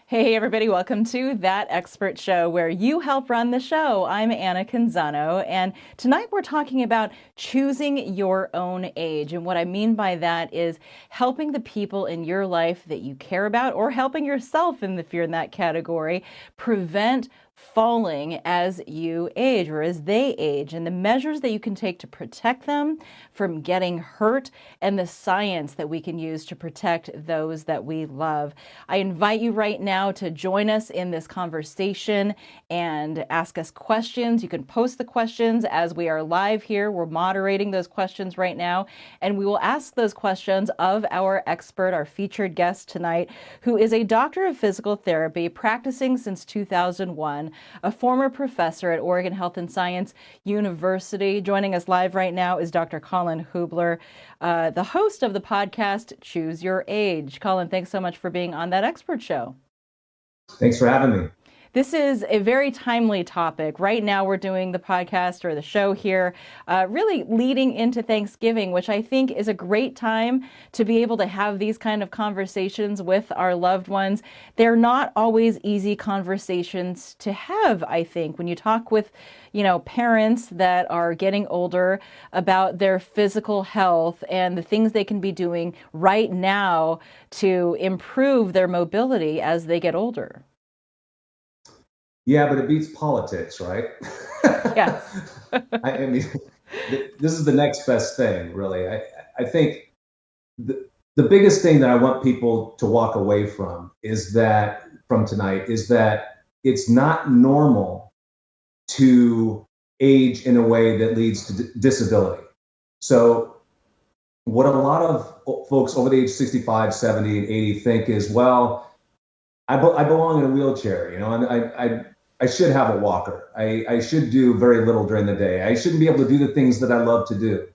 Hey, everybody, welcome to That Expert Show, where you help run the show. I'm Anna Canzano, and tonight we're talking about choosing your own age. And what I mean by that is helping the people in your life that you care about, or helping yourself if you're in that category, prevent falling as you age or as they age, and the measures that you can take to protect them from getting hurt, and the science that we can use to protect those that we love. I invite you right now to join us in this conversation and ask us questions. You can post the questions as we are live here. We're moderating those questions right now, and we will ask those questions of our expert, our featured guest tonight, who is a doctor of physical therapy practicing since 2001, a former professor at Oregon Health and Science University. Joining us live right now is Dr. Colin Hoobler, the host of the podcast Choose Your Age. Colin, thanks so much for being on That Expert Show. Thanks for having me. This is a very timely topic. Right now we're doing the podcast or the show here, really leading into Thanksgiving, which I think is a great time to be able to have these kind of conversations with our loved ones. They're not always easy conversations to have, I think, when you talk with, parents that are getting older about their physical health and the things they can be doing right now to improve their mobility as they get older. Yeah, but it beats politics, right? Yes. I mean, this is the next best thing, really. I think the biggest thing that I want people to walk away from tonight is that it's not normal to age in a way that leads to disability. So what a lot of folks over the age 65, 70, and 80 think is, well, I belong in a wheelchair, and I should have a walker. I should do very little during the day. I shouldn't be able to do the things that I love to do,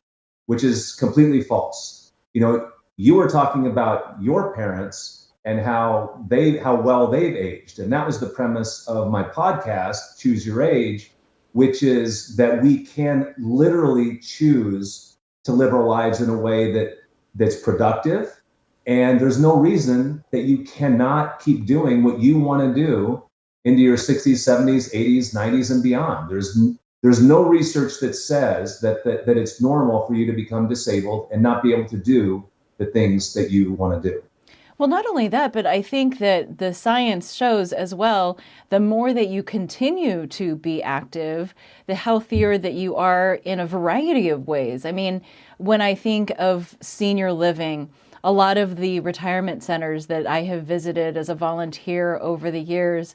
which is completely false. You were talking about your parents and how well they've aged. And that was the premise of my podcast, Choose Your Age, which is that we can literally choose to live our lives in a way that's productive. And there's no reason that you cannot keep doing what you want to do into your 60s, 70s, 80s, 90s, and beyond. There's no research that says that it's normal for you to become disabled and not be able to do the things that you want to do. Well, not only that, but I think that the science shows as well, the more that you continue to be active, the healthier that you are in a variety of ways. I mean, when I think of senior living, a lot of the retirement centers that I have visited as a volunteer over the years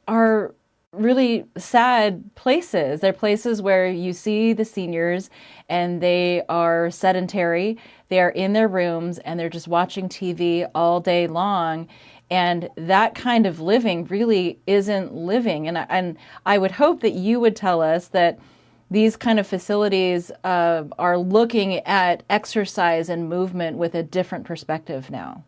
are really sad places. They're places where you see the seniors and they are sedentary. They are in their rooms and they're just watching TV all day long. And that kind of living really isn't living. And I would hope that you would tell us that these kind of facilities are looking at exercise and movement with a different perspective now.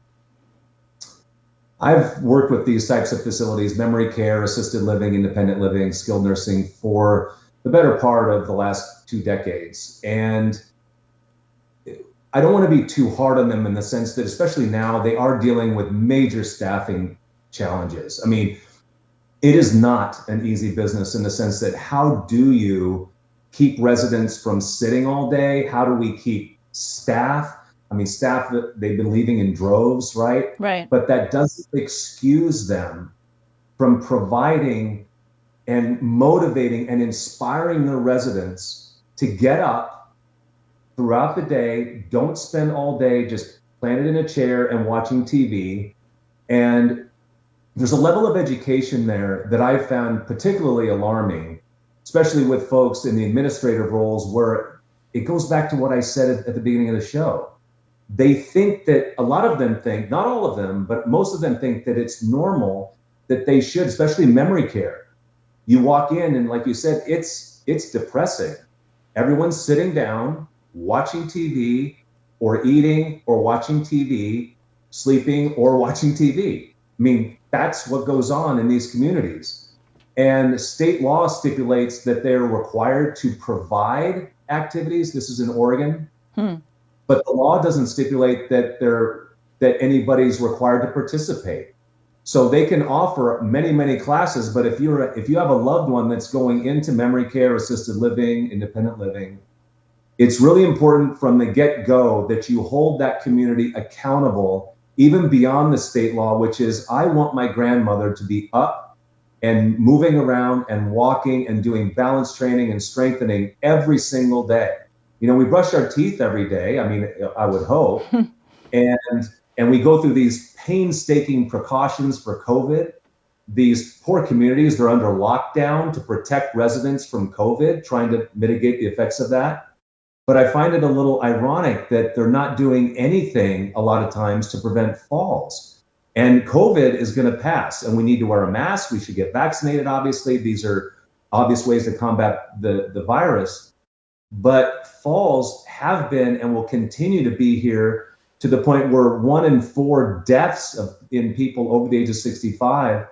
I've worked with these types of facilities, memory care, assisted living, independent living, skilled nursing, for the better part of the last 2 decades. And I don't want to be too hard on them in the sense that, especially now, they are dealing with major staffing challenges. I mean, it is not an easy business in the sense that how do you keep residents from sitting all day? How do we keep staff? I mean, staff that they've been leaving in droves, right? Right. But that doesn't excuse them from providing and motivating and inspiring their residents to get up throughout the day. Don't spend all day just planted in a chair and watching TV. And there's a level of education there that I found particularly alarming, especially with folks in the administrative roles, where it goes back to what I said at the beginning of the show. They think that, a lot of them think, not all of them, but most of them think that it's normal that they should, especially memory care. You walk in and, like you said, it's depressing. Everyone's sitting down, watching TV, or eating or watching TV, sleeping or watching TV. I mean, that's what goes on in these communities. And state law stipulates that they're required to provide activities. This is in Oregon. But the law doesn't stipulate that anybody's required to participate. So they can offer many, many classes, but if you have a loved one that's going into memory care, assisted living, independent living, it's really important from the get-go that you hold that community accountable, even beyond the state law, which is, I want my grandmother to be up and moving around and walking and doing balance training and strengthening every single day. We brush our teeth every day. I mean, I would hope. And we go through these painstaking precautions for COVID. These poor communities, they're under lockdown to protect residents from COVID, trying to mitigate the effects of that. But I find it a little ironic that they're not doing anything a lot of times to prevent falls. And COVID is going to pass, and we need to wear a mask. We should get vaccinated, obviously. These are obvious ways to combat the virus. But falls have been and will continue to be here, to the point where 1 in 4 deaths in people over the age of 65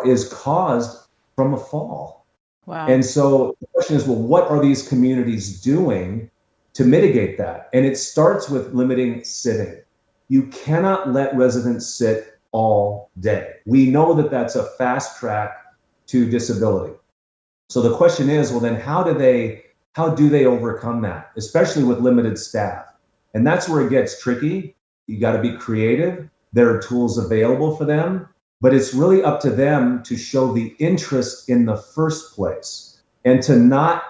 is caused from a fall. Wow. And so the question is, well, what are these communities doing to mitigate that? And it starts with limiting sitting. You cannot let residents sit all day. We know that that's a fast track to disability. So the question is, well, then how do they overcome that, especially with limited staff? And that's where it gets tricky. You got to be creative. There are tools available for them, but it's really up to them to show the interest in the first place, and to not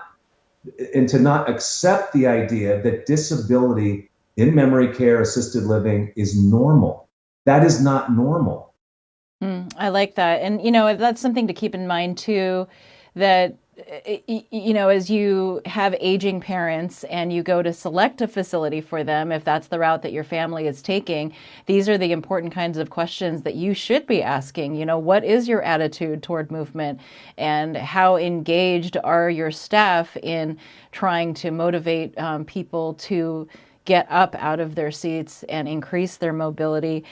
accept the idea that disability in memory care, assisted living is normal. That is not normal. I like that. And, that's something to keep in mind too, that as you have aging parents and you go to select a facility for them, if that's the route that your family is taking, these are the important kinds of questions that you should be asking. What is your attitude toward movement, and how engaged are your staff in trying to motivate people to get up out of their seats and increase their mobility?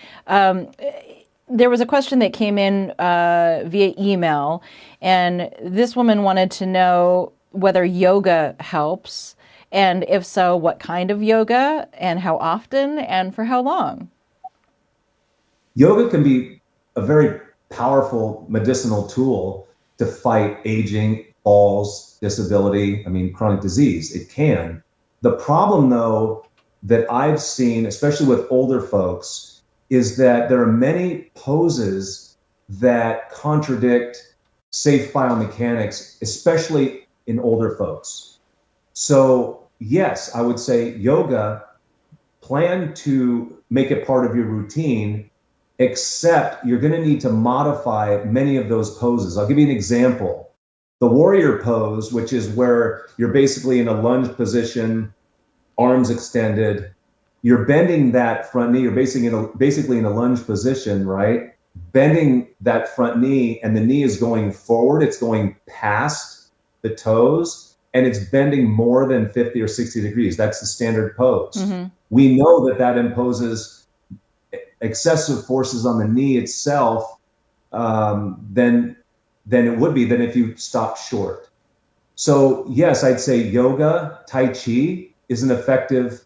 There was a question that came in via email, and this woman wanted to know whether yoga helps, and if so, what kind of yoga, and how often, and for how long. Yoga can be a very powerful medicinal tool to fight aging, falls, disability, chronic disease. It can. The problem, though, that I've seen, especially with older folks, is that there are many poses that contradict safe biomechanics, especially in older folks. So yes, I would say yoga, plan to make it part of your routine, except you're going to need to modify many of those poses. I'll give you an example. The warrior pose, which is where you're basically in a lunge position, arms extended, you're bending that front knee. You're basically in a lunge position, right? Bending that front knee, and the knee is going forward. It's going past the toes, and it's bending more than 50 or 60 degrees. That's the standard pose. Mm-hmm. We know that imposes excessive forces on the knee itself than it would be if you stop short. So yes, I'd say yoga, Tai Chi is an effective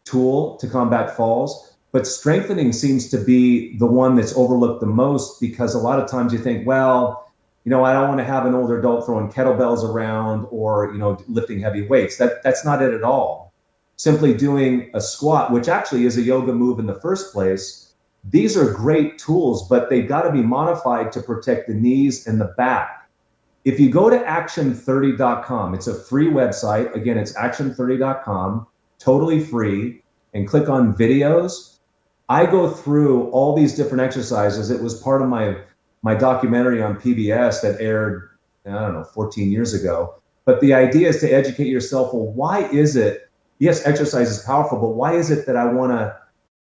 tool to combat falls, but strengthening seems to be the one that's overlooked the most, because a lot of times you think, well, I don't want to have an older adult throwing kettlebells around or, lifting heavy weights. That's not it at all. Simply doing a squat, which actually is a yoga move in the first place. These are great tools, but they've got to be modified to protect the knees and the back. If you go to action30.com, it's a free website. Again, it's action30.com. Totally free, and click on videos. I go through all these different exercises. It was part of my documentary on PBS that aired, 14 years ago. But the idea is to educate yourself. Well, why is it, yes, exercise is powerful, but why is it that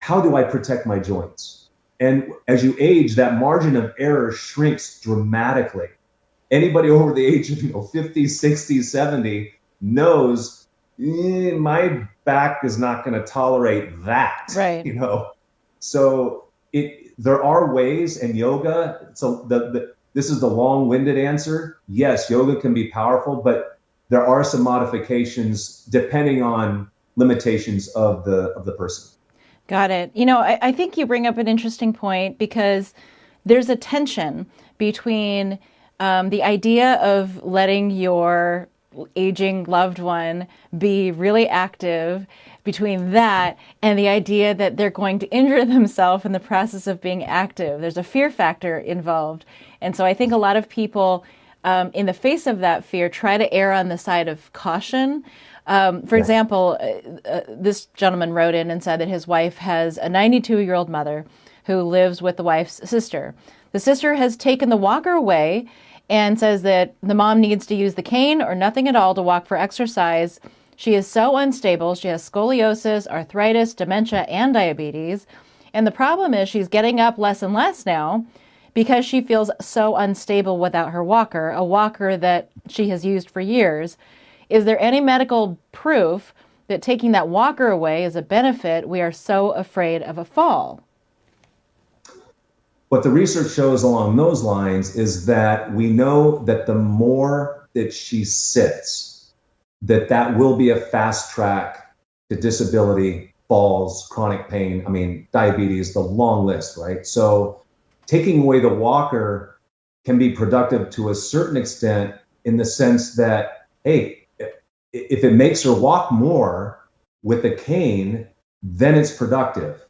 how do I protect my joints? And as you age, that margin of error shrinks dramatically. Anybody over the age of 50, 60, 70 knows my back is not going to tolerate that, right? So there are ways, and yoga. So this is the long-winded answer. Yes, yoga can be powerful, but there are some modifications depending on limitations of the person. Got it. I think you bring up an interesting point, because there's a tension between the idea of letting your aging loved one be really active, between that and the idea that they're going to injure themselves in the process of being active. There's a fear factor involved. And so I think a lot of people, in the face of that fear, try to err on the side of caution. For example, this gentleman wrote in and said that his wife has a 92-year-old mother who lives with the wife's sister. The sister has taken the walker away and says that the mom needs to use the cane or nothing at all to walk for exercise. She is so unstable. She has scoliosis, arthritis, dementia, and diabetes. And the problem is she's getting up less and less now because she feels so unstable without her walker, a walker that she has used for years. Is there any medical proof that taking that walker away is a benefit? We are so afraid of a fall. What the research shows along those lines is that we know that the more that she sits, that will be a fast track to disability, falls, chronic pain, diabetes, the long list, right? So taking away the walker can be productive to a certain extent in the sense that, hey, if it makes her walk more with the cane, then it's productive.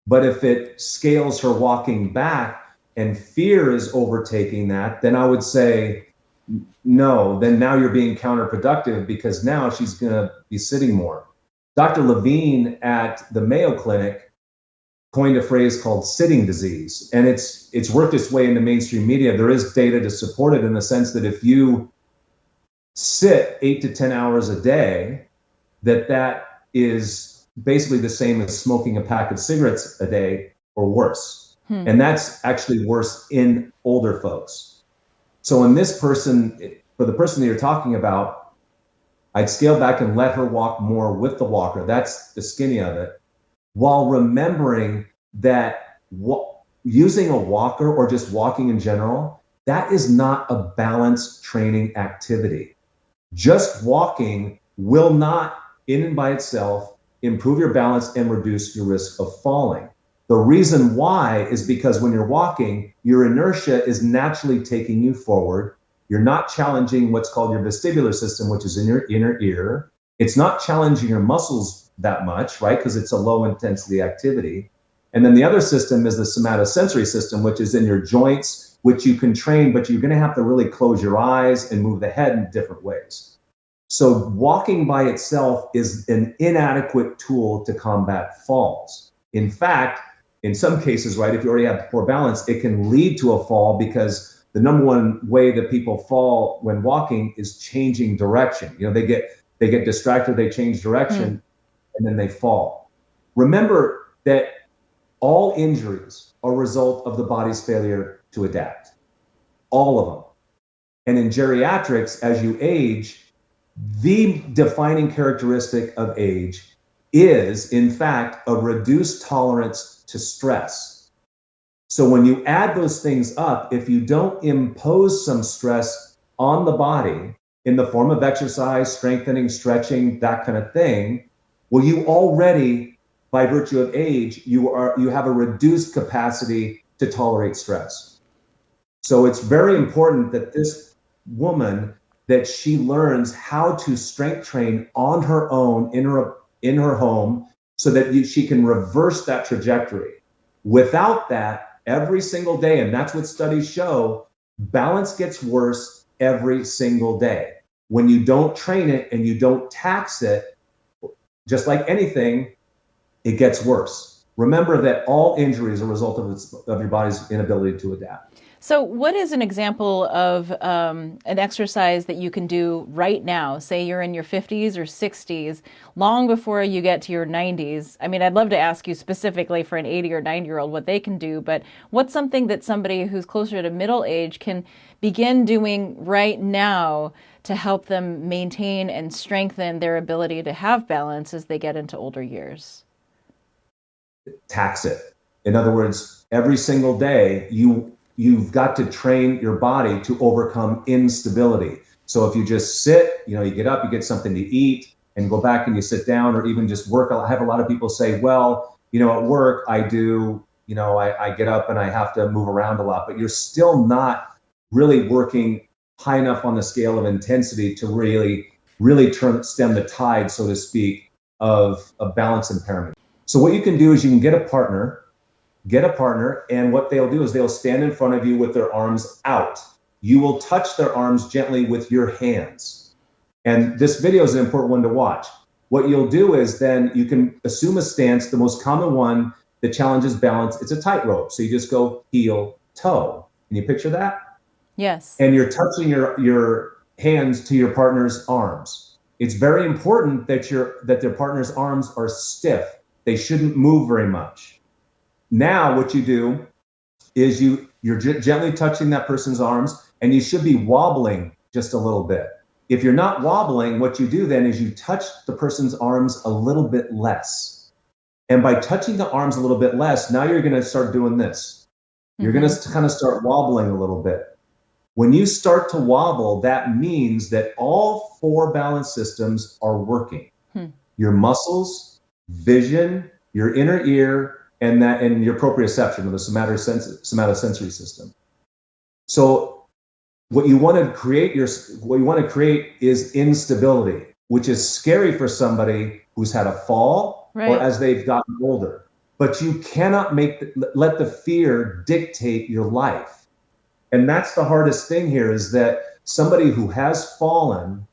But if it scales her walking back and fear is overtaking that, then I would say, no, then now you're being counterproductive because now she's going to be sitting more. Dr. Levine at the Mayo Clinic coined a phrase called sitting disease, and it's worked its way into mainstream media. There is data to support it in the sense that if you sit 8 to 10 hours a day, that is basically the same as smoking a pack of cigarettes a day or worse. And that's actually worse in older folks. So in this person, for the person that you're talking about, I'd scale back and let her walk more with the walker. That's the skinny of it, while remembering that using a walker or just walking in general, that is not a balance training activity. Just walking will not, in and by itself, improve your balance and reduce your risk of falling. The reason why is because when you're walking, your inertia is naturally taking you forward. You're not challenging what's called your vestibular system, which is in your inner ear. It's not challenging your muscles that much, right? Because it's a low intensity activity. And then the other system is the somatosensory system, which is in your joints, which you can train, but you're going to have to really close your eyes and move the head in different ways. So walking by itself is an inadequate tool to combat falls. In fact, in some cases, right, if you already have poor balance, it can lead to a fall because the number one way that people fall when walking is changing direction. They get distracted, they change direction, and then they fall. Remember that all injuries are a result of the body's failure to adapt. All of them. And in geriatrics, as you age, the defining characteristic of age is, in fact, a reduced tolerance to stress. So when you add those things up, if you don't impose some stress on the body in the form of exercise, strengthening, stretching, that kind of thing, well, you already, by virtue of age, you have a reduced capacity to tolerate stress. So it's very important that this woman, that she learns how to strength train on her own in her home so that she can reverse that trajectory. Without that, every single day, and that's what studies show, balance gets worse every single day. When you don't train it and you don't tax it, just like anything, it gets worse. Remember that all injuries are a result of your body's inability to adapt. So what is an example of an exercise that you can do right now? Say you're in your 50s or 60s, long before you get to your 90s. I'd love to ask you specifically for an 80 or 90-year-old what they can do, but what's something that somebody who's closer to middle age can begin doing right now to help them maintain and strengthen their ability to have balance as they get into older years? Tax it. In other words, every single day, you've got to train your body to overcome instability. So if you just sit, you get up, you get something to eat, and go back and you sit down, or even just work. I have a lot of people say, well, at work I do, I get up and I have to move around a lot, but you're still not really working high enough on the scale of intensity to really stem the tide, so to speak, of balance impairment. So what you can do is you can get a partner, and what they'll do is they'll stand in front of you with their arms out. You will touch their arms gently with your hands. And this video is an important one to watch. What you'll do is then you can assume a stance, the most common one that challenges balance. It's a tightrope. So you just go heel, toe. Can you picture that? Yes. And you're touching your hands to your partner's arms. It's very important that their partner's arms are stiff. They shouldn't move very much. Now what you do is you're gently touching that person's arms, and you should be wobbling just a little bit. If you're not wobbling, what you do then is you touch the person's arms a little bit less. And by touching the arms a little bit less, now you're going to start doing this. You're going to kind of start wobbling a little bit. When you start to wobble, that means that all 4 balance systems are working. Your muscles, vision, your inner ear, and your proprioception, or the somatosensory system. So what you want to create is instability, which is scary for somebody who's had a fall or as they've gotten older. But you cannot let the fear dictate your life. And that's the hardest thing here, is that somebody who has fallen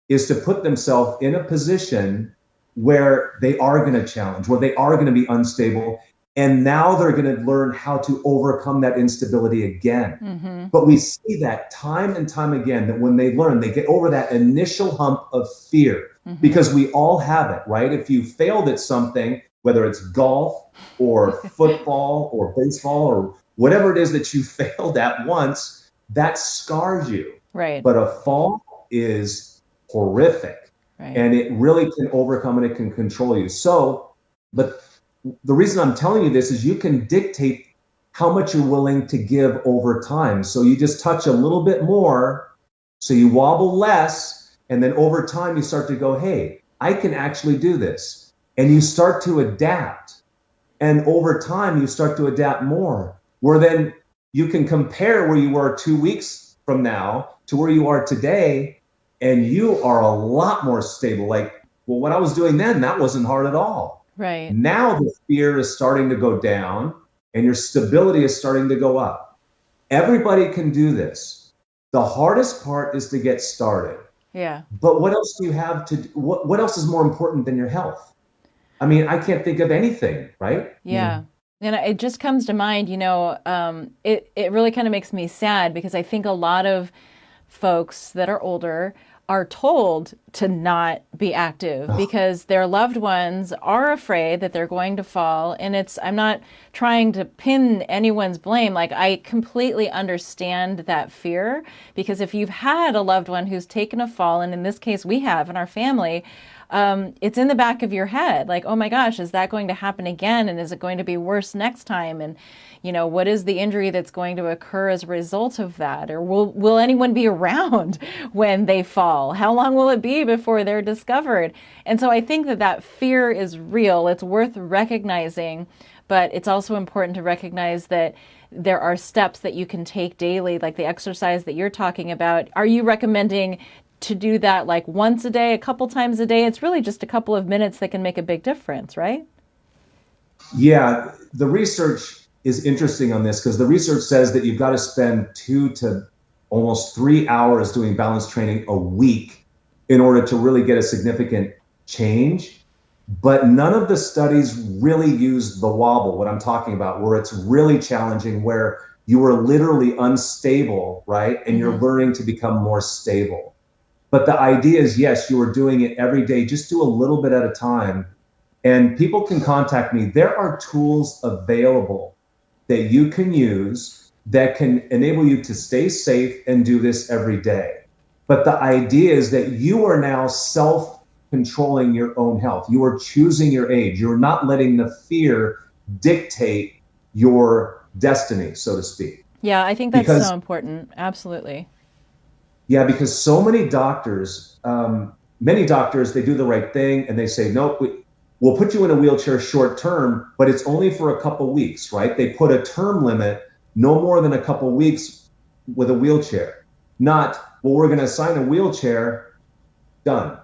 is to put themselves in a position where they are going to challenge, where they are going to be unstable. And now they're going to learn how to overcome that instability again. But we see that time and time again, that when they learn, they get over that initial hump of fear, because we all have it, right? If you failed at something, whether it's golf or football or baseball or whatever it is that you failed at once, that scars you. Right. But a fall is horrific. Right. And it really can overcome, and it can control you. So, but the reason I'm telling you this is you can dictate how much you're willing to give over time. So you just touch a little bit more, so you wobble less, and then over time you start to go, hey, I can actually do this. And you start to adapt. And over time you start to adapt more, where then you can compare where you were 2 weeks from now to where you are today, and you are a lot more stable. Like, well, what I was doing then, that wasn't hard at all. Right. Now the fear is starting to go down, and your stability is starting to go up. Everybody can do this. The hardest part is to get started. Yeah. But what else do you have to do? What else is more important than your health? I mean, I can't think of anything, right? Yeah. And it just comes to mind, it really kind of makes me sad, because I think a lot of folks that are older are told to not be active because their loved ones are afraid that they're going to fall. And I'm not trying to pin anyone's blame. Like, I completely understand that fear, because if you've had a loved one who's taken a fall, and in this case we have in our family, it's in the back of your head. Like, oh my gosh, is that going to happen again? And is it going to be worse next time? And, what is the injury that's going to occur as a result of that? Or will anyone be around when they fall? How long will it be before they're discovered? And so I think that fear is real. It's worth recognizing, but it's also important to recognize that there are steps that you can take daily, like the exercise that you're talking about. Are you recommending to do that like once a day, a couple times a day? It's really just a couple of minutes that can make a big difference, right? Yeah, the research is interesting on this, because the research says that you've got to spend 2 to almost 3 hours doing balance training a week in order to really get a significant change. But none of the studies really use the wobble, what I'm talking about, where it's really challenging, where you are literally unstable, right? And you're learning to become more stable. But the idea is, yes, you are doing it every day. Just do a little bit at a time. And people can contact me. There are tools available that you can use that can enable you to stay safe and do this every day. But the idea is that you are now self-controlling your own health. You are choosing your age. You're not letting the fear dictate your destiny, so to speak. Yeah, I think that's so important. Absolutely. Yeah, because so many doctors, they do the right thing, and they say, nope, we'll put you in a wheelchair short term, but it's only for a couple weeks, right? They put a term limit, no more than a couple weeks with a wheelchair. Not, well, we're going to assign a wheelchair, done.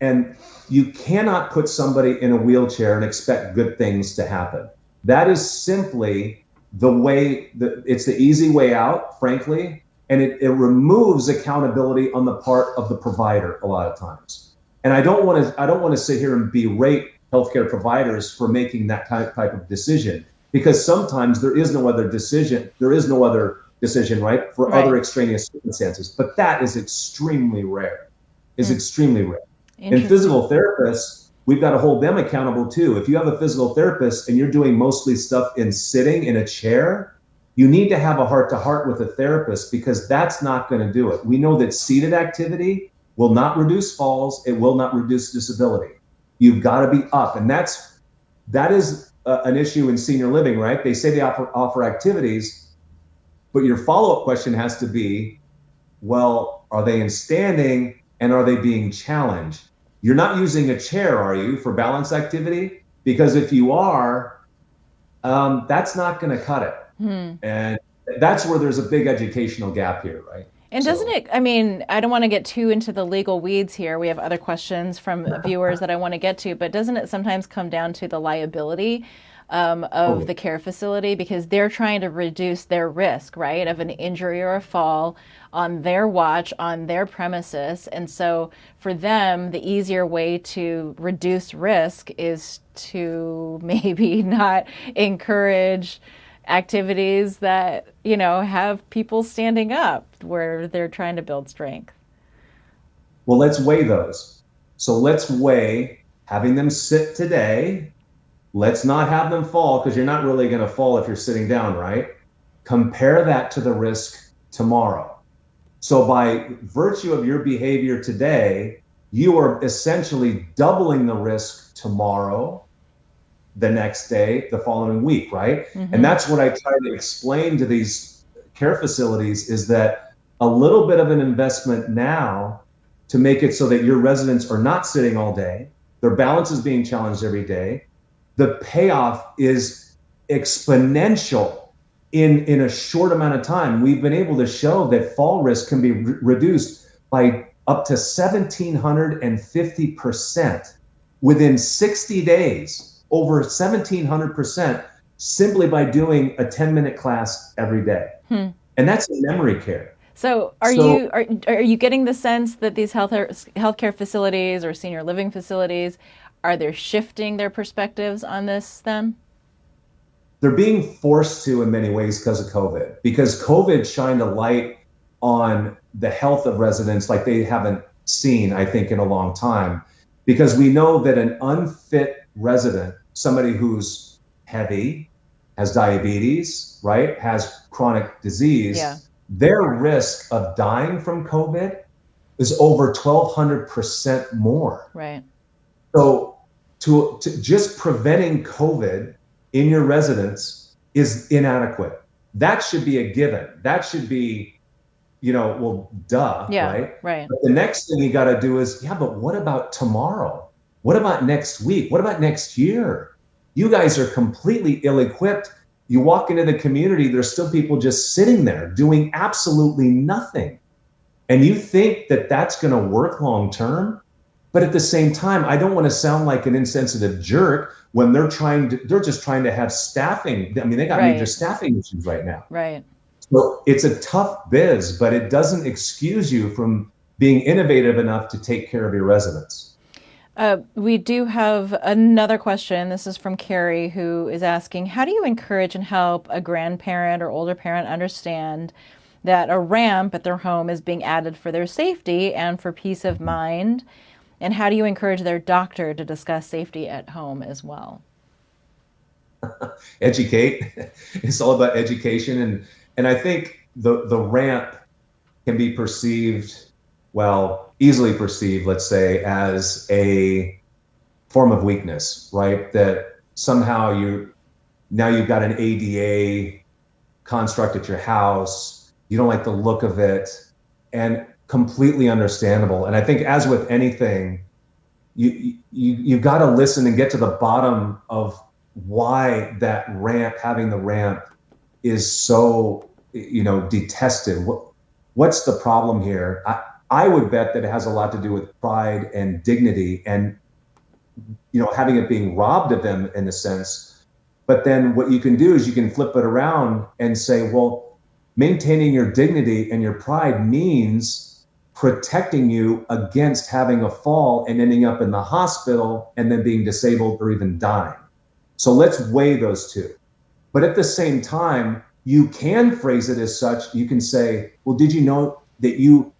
And you cannot put somebody in a wheelchair and expect good things to happen. That is simply the way, it's the easy way out, frankly, and it removes accountability on the part of the provider a lot of times. And I don't want to sit here and berate healthcare providers for making that type of decision, because sometimes there is no other decision. There is no other decision, right, for other extraneous circumstances. But that is extremely rare. Extremely rare. And physical therapists, we've got to hold them accountable too. If you have a physical therapist and you're doing mostly stuff in sitting in a chair, you need to have a heart-to-heart with a therapist, because that's not going to do it. We know that seated activity will not reduce falls. It will not reduce disability. You've got to be up. And that is an issue in senior living, right? They say they offer activities, but your follow-up question has to be, well, are they in standing and are they being challenged? You're not using a chair, are you, for balance activity? Because if you are, that's not going to cut it. And that's where there's a big educational gap here, right? And doesn't it, I mean, I don't want to get too into the legal weeds here. We have other questions from viewers that I want to get to, but doesn't it sometimes come down to the liability of the care facility, because they're trying to reduce their risk, right, of an injury or a fall on their watch, on their premises. And so for them, the easier way to reduce risk is to maybe not encourage activities that, you know, have people standing up where they're trying to build strength. Well, let's weigh those. So let's weigh having them sit today. Let's not have them fall, because you're not really going to fall if you're sitting down, right? Compare that to the risk tomorrow. So by virtue of your behavior today, you are essentially doubling the risk tomorrow, the next day, the following week, right? And that's what I try to explain to these care facilities, is that a little bit of an investment now to make it so that your residents are not sitting all day, their balance is being challenged every day, the payoff is exponential in a short amount of time. We've been able to show that fall risk can be reduced by up to 1,750% within 60 days. Over 1,700%, simply by doing a 10-minute class every day. And that's in memory care. So are you getting the sense that these healthcare facilities or senior living facilities, are they shifting their perspectives on this then? They're being forced to in many ways because of COVID, because COVID shined a light on the health of residents like they haven't seen, I think, in a long time. Because we know that an unfit resident, somebody who's heavy, has diabetes, right, has chronic disease, their risk of dying from COVID is over 1,200% more. Right. So to just preventing COVID in your residence is inadequate. That should be a given. That should be, you know, well, duh, right? Right. But the next thing you got to do is, but what about tomorrow? What about next week? What about next year? You guys are completely ill-equipped. You walk into the community, there's still people just sitting there doing absolutely nothing. And you think that that's going to work long-term? But at the same time, I don't want to sound like an insensitive jerk when they're just trying to have staffing. I mean, they got major staffing issues right now. Right. So it's a tough biz, but it doesn't excuse you from being innovative enough to take care of your residents. We do have another question. This is from Carrie, who is asking, how do you encourage and help a grandparent or older parent understand that a ramp at their home is being added for their safety and for peace of mind? And how do you encourage their doctor to discuss safety at home as well? Educate. It's all about education. And I think the ramp can be perceived, easily perceived, let's say, as a form of weakness, right? That somehow you've got an ADA construct at your house, you don't like the look of it, and completely understandable. And I think, as with anything, you've got to listen and get to the bottom of why that ramp, having the ramp, is so, detested. What's the problem here? I would bet that it has a lot to do with pride and dignity and, having it being robbed of them in a sense. But then what you can do is you can flip it around and say, well, maintaining your dignity and your pride means protecting you against having a fall and ending up in the hospital and then being disabled or even dying. So let's weigh those two. But at the same time, you can phrase it as such. You can say, well, did you know that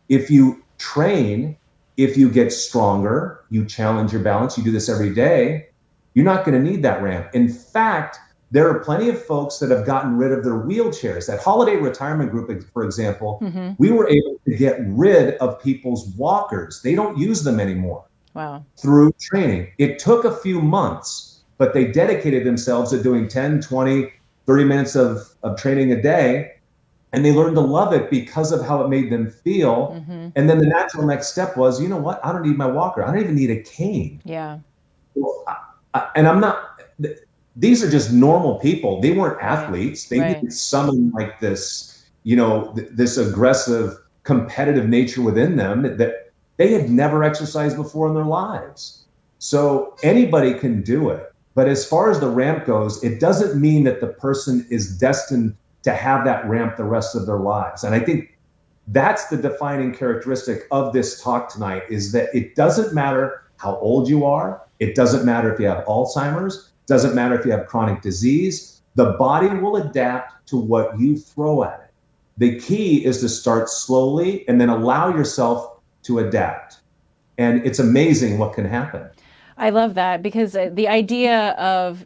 if you train, if you get stronger, you challenge your balance, you do this every day, you're not going to need that ramp. In fact, there are plenty of folks that have gotten rid of their wheelchairs. That holiday retirement group, for example, we were able to get rid of people's walkers. They don't use them anymore. Wow. Through training. It took a few months, but they dedicated themselves to doing 10, 20, 30 minutes of training a day. And they learned to love it because of how it made them feel. And then the natural next step was, you know what? I don't need my walker. I don't even need a cane. Yeah. Well, and I'm not, these are just normal people. They weren't athletes. They didn't summon like this, this aggressive competitive nature within them that they had never exercised before in their lives. So anybody can do it. But as far as the ramp goes, it doesn't mean that the person is destined to have that ramp the rest of their lives. And I think that's the defining characteristic of this talk tonight, is that it doesn't matter how old you are. It doesn't matter if you have Alzheimer's. It doesn't matter if you have chronic disease. The body will adapt to what you throw at it. The key is to start slowly and then allow yourself to adapt. And it's amazing what can happen. I love that, because the idea of,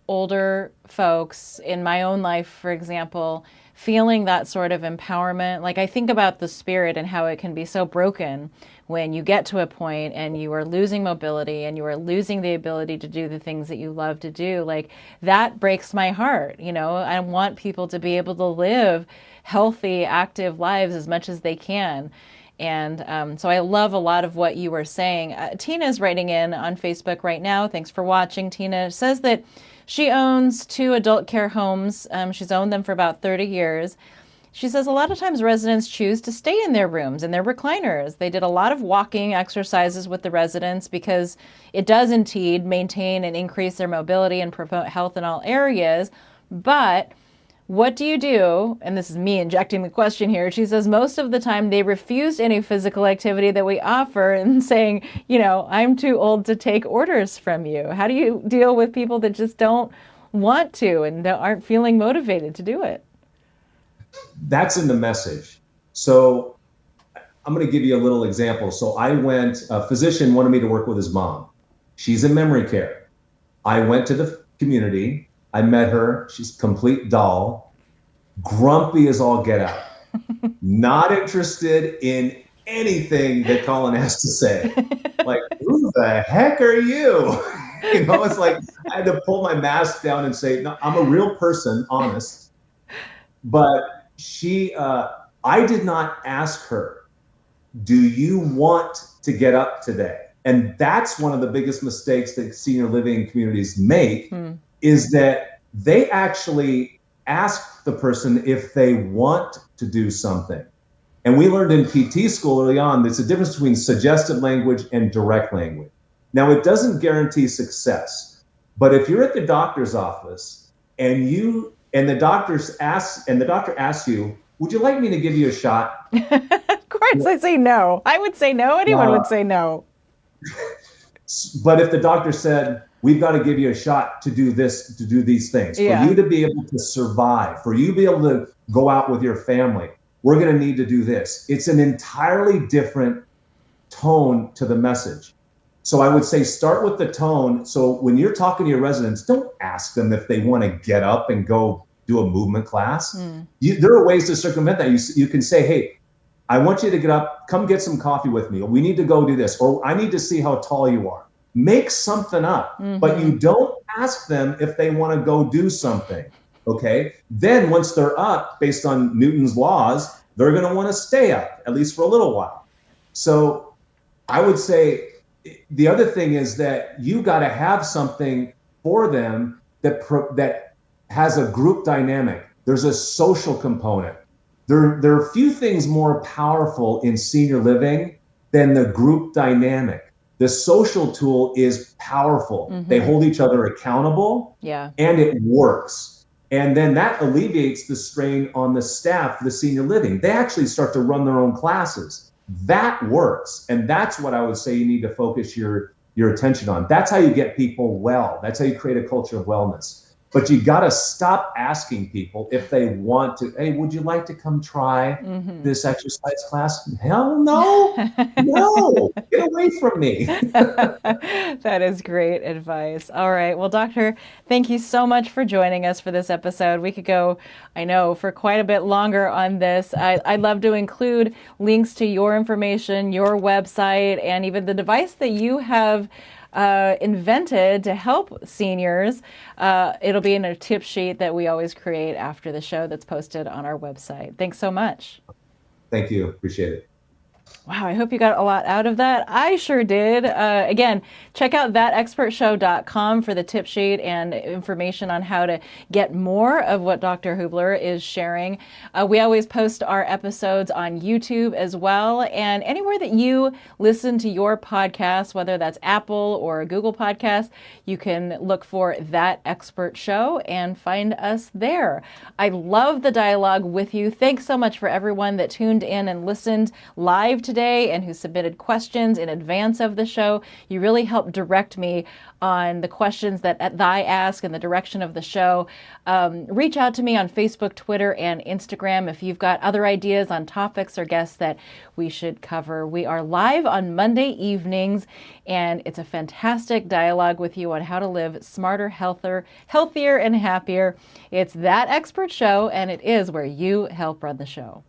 older folks in my own life, for example, feeling that sort of empowerment, like I think about the spirit and how it can be so broken when you get to a point and you are losing mobility and you are losing the ability to do the things that you love to do. Like, that breaks my heart. I want people to be able to live healthy, active lives as much as they can. And so I love a lot of what you were saying. Tina is writing in on Facebook right now. Thanks for watching. Tina says that she owns 2 adult care homes. She's owned them for about 30 years. She says a lot of times residents choose to stay in their rooms, in their recliners. They did a lot of walking exercises with the residents because it does indeed maintain and increase their mobility and promote health in all areas. But what do you do? And this is me injecting the question here. She says most of the time they refused any physical activity that we offer and saying, I'm too old to take orders from you. How do you deal with people that just don't want to and aren't feeling motivated to do it? That's in the message. So I'm going to give you a little example. So a physician wanted me to work with his mom. She's in memory care. I went to the community. I met her. She's a complete doll, grumpy as all get out, not interested in anything that Colin has to say. Like, who the heck are you? It's like I had to pull my mask down and say, no, I'm a real person, honest. But I did not ask her, do you want to get up today? And that's one of the biggest mistakes that senior living communities make. Is that they actually ask the person if they want to do something. And we learned in PT school early on, there's a difference between suggestive language and direct language. Now, it doesn't guarantee success, but if you're at the doctor's office and the doctor asks you, would you like me to give you a shot? Of course, I say no. I would say no. Anyone would say no. But if the doctor said, we've got to give you a shot to do this, to do these things, for you to be able to survive, for you to be able to go out with your family, we're going to need to do this. It's an entirely different tone to the message. So I would say start with the tone. So when you're talking to your residents, don't ask them if they want to get up and go do a movement class. There are ways to circumvent that. You can say, hey, I want you to get up, come get some coffee with me. We need to go do this. Or I need to see how tall you are. Make something up, but you don't ask them if they want to go do something, okay? Then once they're up, based on Newton's laws, they're going to want to stay up, at least for a little while. So I would say the other thing is that you got to have something for them that has a group dynamic. There's a social component. There are few things more powerful in senior living than the group dynamic. The social tool is powerful. Mm-hmm. They hold each other accountable, and it works. And then that alleviates the strain on the staff for the senior living. They actually start to run their own classes. That works. And that's what I would say you need to focus your attention on. That's how you get people well. That's how you create a culture of wellness. But you got to stop asking people if they want to, hey, would you like to come try this exercise class? Hell no. No, get away from me. That is great advice. All right. Well, Doctor, thank you so much for joining us for this episode. We could go, I know, for quite a bit longer on this. I'd love to include links to your information, your website, and even the device that you have invented to help seniors. It'll be in a tip sheet that we always create after the show that's posted on our website. Thanks so much. Thank you. Appreciate it. Wow, I hope you got a lot out of that. I sure did. Again, check out thatexpertshow.com for the tip sheet and information on how to get more of what Dr. Hoobler is sharing. We always post our episodes on YouTube as well. And anywhere that you listen to your podcast, whether that's Apple or Google Podcast, you can look for That Expert Show and find us there. I love the dialogue with you. Thanks so much for everyone that tuned in and listened live today and who submitted questions in advance of the show. You really helped direct me on the questions that I ask and the direction of the show. Reach out to me on Facebook, Twitter, and Instagram if you've got other ideas on topics or guests that we should cover. We are live on Monday evenings, and it's a fantastic dialogue with you on how to live smarter, healthier, and happier. It's That Expert Show, and it is where you help run the show.